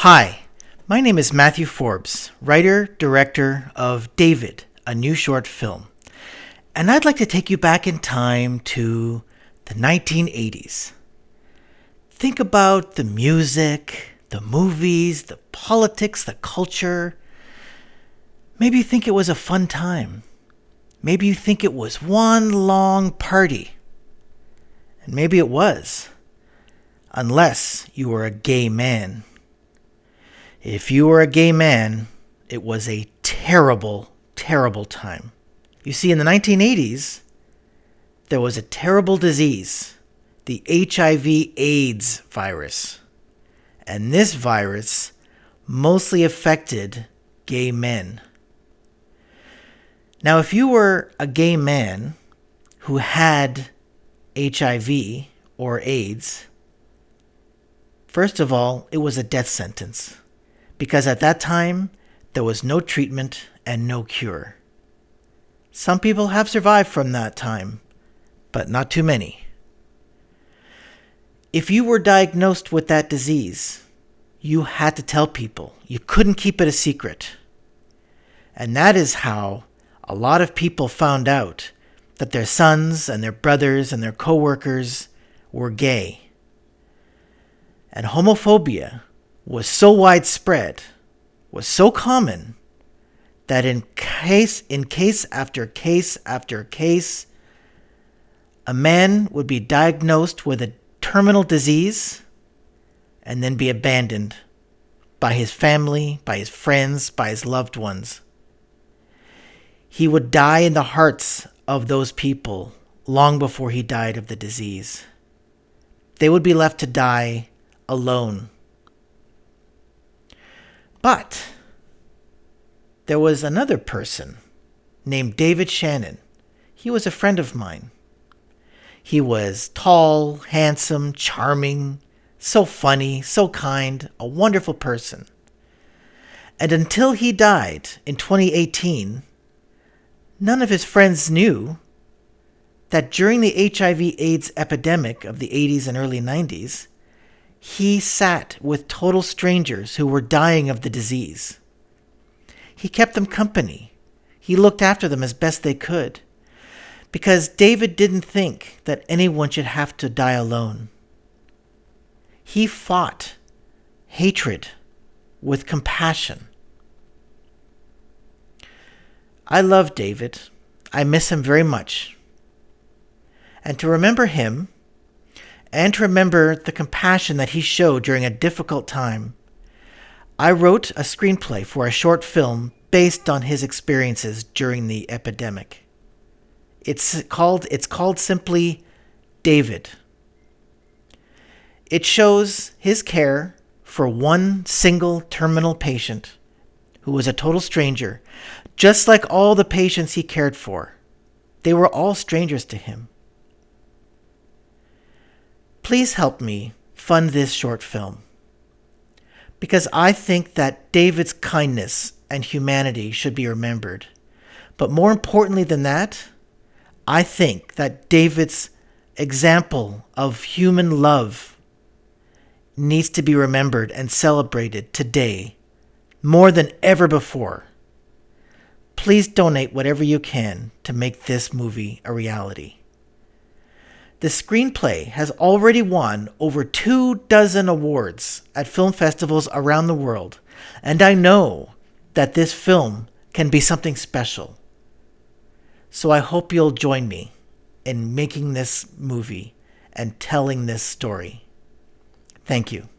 Hi, my name is Matthew Forbes, writer, director of David, a new short film. And I'd like to take you back in time to the 1980s. Think about the music, the movies, the politics, the culture. Maybe you think it was a fun time. Maybe you think it was one long party. And maybe it was, unless you were a gay man. If you were a gay man, it was a terrible, terrible time. You see, in the 1980s, there was a terrible disease, the HIV/AIDS virus. And this virus mostly affected gay men. Now, if you were a gay man who had HIV or AIDS, first of all, it was a death sentence. Because at that time, there was no treatment and no cure. Some people have survived from that time, but not too many. If you were diagnosed with that disease, you had to tell people. You couldn't keep it a secret. And that is how a lot of people found out that their sons and their brothers and their coworkers were gay. And homophobia was so widespread, was so common, that in case after case after case, a man would be diagnosed with a terminal disease and then be abandoned by his family, by his friends, by his loved ones. He would die in the hearts of those people long before he died of the disease. They would be left to die alone. But there was another person named David Shannon. He was a friend of mine. He was tall, handsome, charming, so funny, so kind, a wonderful person. And until he died in 2018, none of his friends knew that during the HIV/AIDS epidemic of the 80s and early 90s, he sat with total strangers who were dying of the disease. He kept them company. He looked after them as best they could. Because David didn't think that anyone should have to die alone. He fought hatred with compassion. I love David. I miss him very much. And to remember him, and to remember the compassion that he showed during a difficult time, I wrote a screenplay for a short film based on his experiences during the epidemic. It's called simply David. It shows his care for one single terminal patient who was a total stranger, just like all the patients he cared for. They were all strangers to him. Please help me fund this short film, because I think that David's kindness and humanity should be remembered. But more importantly than that, I think that David's example of human love needs to be remembered and celebrated today more than ever before. Please donate whatever you can to make this movie a reality. The screenplay has already won over 24 awards at film festivals around the world, and I know that this film can be something special. So I hope you'll join me in making this movie and telling this story. Thank you.